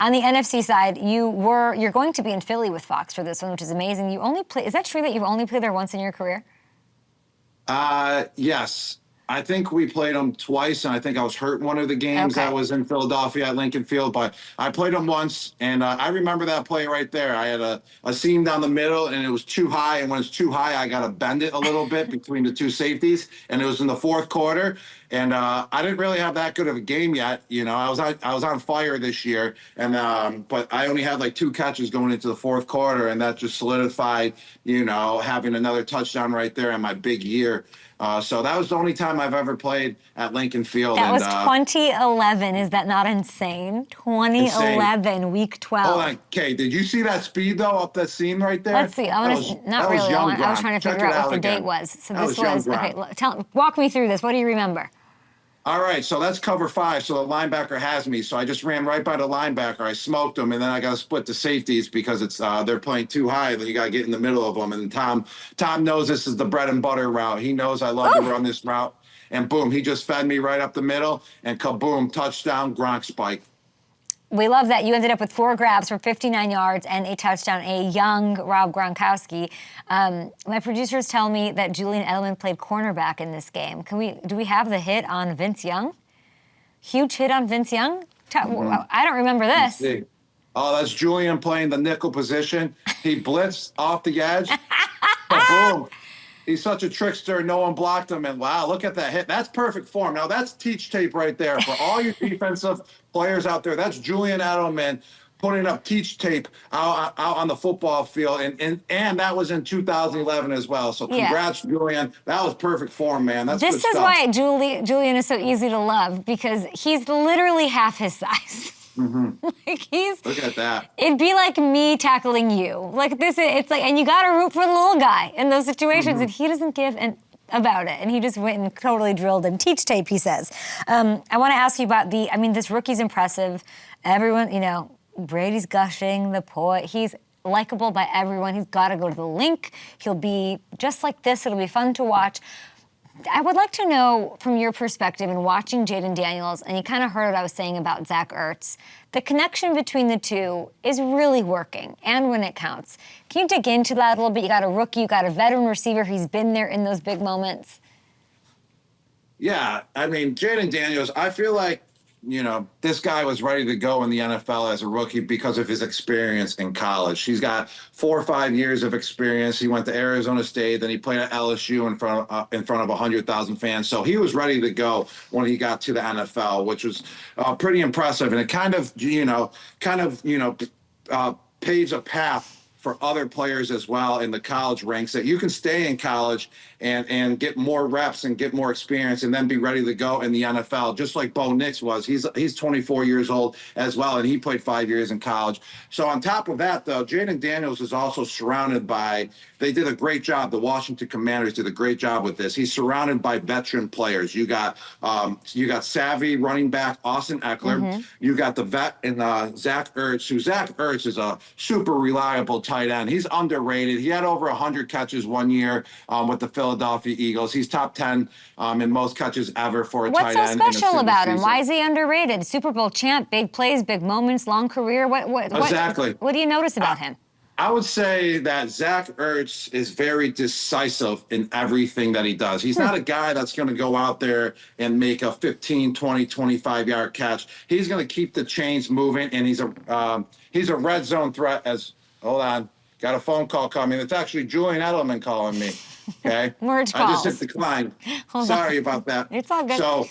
On the NFC side, you're going to be in Philly with Fox for this one, which is amazing. You only play. Is that true that you've only played there once in your career? Yes. I think we played them twice, and I think I was hurt one of the games that was in Philadelphia at Lincoln Field. But I played them once, and I remember that play right there. I had a seam down the middle, and it was too high. And when it's too high, I got to bend it a little bit between the two safeties. And it was in the fourth quarter, and I didn't really have that good of a game yet. You know, I was on fire this year, and but I only had like 2 catches going into the fourth quarter, and that just solidified, you know, having another touchdown right there in my big year. So that was the only time I've ever played at Lincoln Field. That was 2011. Is that not insane? 2011, insane. Week 12. Hold on, Kay. Did you see that speed, though, up that seam right there? Let's see. I want to. Not really. I was trying to figure out what the date was. So this was okay. Walk me through this. What do you remember? All right, so that's cover 5. So the linebacker has me. So I just ran right by the linebacker. I smoked him, and then I got to split the safeties because it's they're playing too high. Then you got to get in the middle of them. And Tom knows this is the bread and butter route. He knows I love to run this route. And boom, he just fed me right up the middle. And kaboom, touchdown, Gronk spike. We love that. You ended up with 4 grabs for 59 yards and a touchdown, a young Rob Gronkowski. My producers tell me that Julian Edelman played cornerback in this game. Do we have the hit on Vince Young? Huge hit on Vince Young? I don't remember this. Oh, that's Julian playing the nickel position. He blitzed off the edge. Boom. He's such a trickster. No one blocked him. And wow, look at that hit. That's perfect form. Now, that's teach tape right there for all your defensive players out there. That's Julian Edelman putting up teach tape out on the football field. And that was in 2011 as well. So congrats, Julian. That was perfect form, man. That's This is why Julian is so easy to love, because he's literally half his size. Mm-hmm. Like look at that. It'd be like me tackling you. Like this, it's like, and you got to root for the little guy in those situations, and he doesn't give about it, and he just went and totally drilled him. Teach tape, he says. I want to ask you about this rookie's impressive. Everyone, you know, Brady's gushing, he's likable by everyone. He's got to go to the link. He'll be just like this. It'll be fun to watch. I would like to know, from your perspective in watching Jayden Daniels, and you kind of heard what I was saying about Zach Ertz, the connection between the two is really working, and when it counts. Can you dig into that a little bit? You got a rookie, you got a veteran receiver. He's been there in those big moments. Yeah, I mean, Jayden Daniels, I feel like, you know, this guy was ready to go in the NFL as a rookie because of his experience in college. He's got 4 or 5 years of experience. He went to Arizona State, then he played at LSU in front of 100,000 fans. So he was ready to go when he got to the NFL, which was pretty impressive. And it kind of paves a path for other players as well in the college ranks, that you can stay in college and get more reps and get more experience and then be ready to go in the NFL, just like Bo Nix was. He's 24 years old as well, and he played 5 years in college. So on top of that, though, Jayden Daniels is also surrounded by, they did a great job. The Washington Commanders did a great job with this. He's surrounded by veteran players. You got savvy running back Austin Eckler. Mm-hmm. You got the vet in Zach Ertz, Zach Ertz is a super reliable tight end. He's underrated. He had over 100 catches one year with the Philadelphia Eagles. He's top 10 in most catches ever for a tight end. What's so special about him? Why is he underrated? Super Bowl champ, big plays, big moments, long career. Exactly. What do you notice about him? I would say that Zach Ertz is very decisive in everything that he does. He's not a guy that's going to go out there and make a 15, 20, 25-yard catch. He's going to keep the chains moving, and he's a red zone threat. Hold on, got a phone call coming. It's actually Julian Edelman calling me. Okay, Merge I calls. just hit decline. Sorry about that. It's all good. So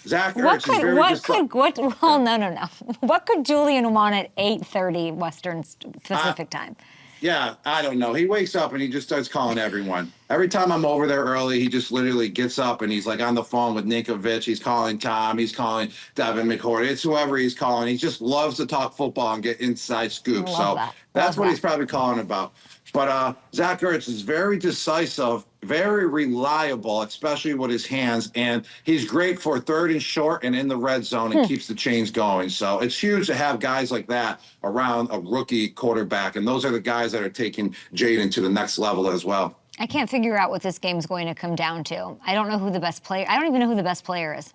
Zach Ertz is very decisive. No. What could Julian want at 8:30 Western Pacific time? Yeah, I don't know. He wakes up and he just starts calling everyone. Every time I'm over there early, he just literally gets up and he's like on the phone with Ninkovich. He's calling Tom. He's calling Devin McCourty. It's whoever he's calling. He just loves to talk football and get inside scoops. That's what he's probably calling about. But Zach Ertz is very decisive, very reliable, especially with his hands. And he's great for third and short and in the red zone and keeps the chains going. So it's huge to have guys like that around a rookie quarterback. And those are the guys that are taking Jayden to the next level as well. I can't figure out what this game's going to come down to. I don't know who the best player. I don't even know who the best player is.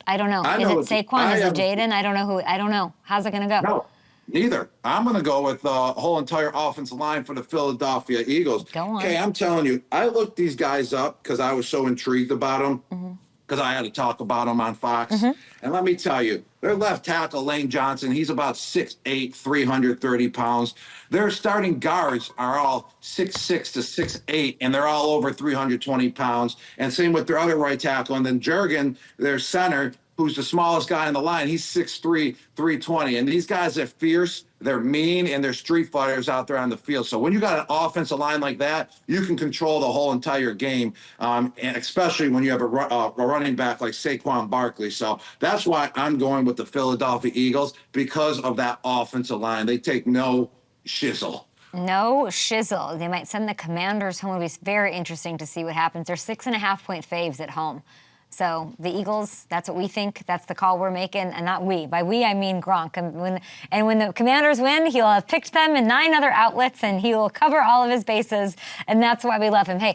I don't know. Is it Saquon? Is it Jayden? I don't know who. I don't know. How's it going to go? No. Neither. I'm going to go with the whole entire offensive line for the Philadelphia Eagles. Go on. Okay, I'm telling you, I looked these guys up because I was so intrigued about them. Because I had to talk about them on Fox. And let me tell you, their left tackle, Lane Johnson, he's about 6'8", 330 pounds. Their starting guards are all 6'6" to 6'8", and they're all over 320 pounds. And same with their other right tackle. And then Jurgen, their center, who's the smallest guy in the line, he's 6'3", 320. And these guys are fierce, they're mean, and they're street fighters out there on the field. So when you got an offensive line like that, you can control the whole entire game, and especially when you have a running back like Saquon Barkley. So that's why I'm going with the Philadelphia Eagles, because of that offensive line. They take no shizzle. No shizzle. They might send the Commanders home. It'll be very interesting to see what happens. They're 6.5-point faves at home. So the Eagles, that's what we think. That's the call we're making, and not we. By we, I mean Gronk. And when the Commanders win, he'll have picked them in 9 other outlets, and he will cover all of his bases, and that's why we love him. Hey,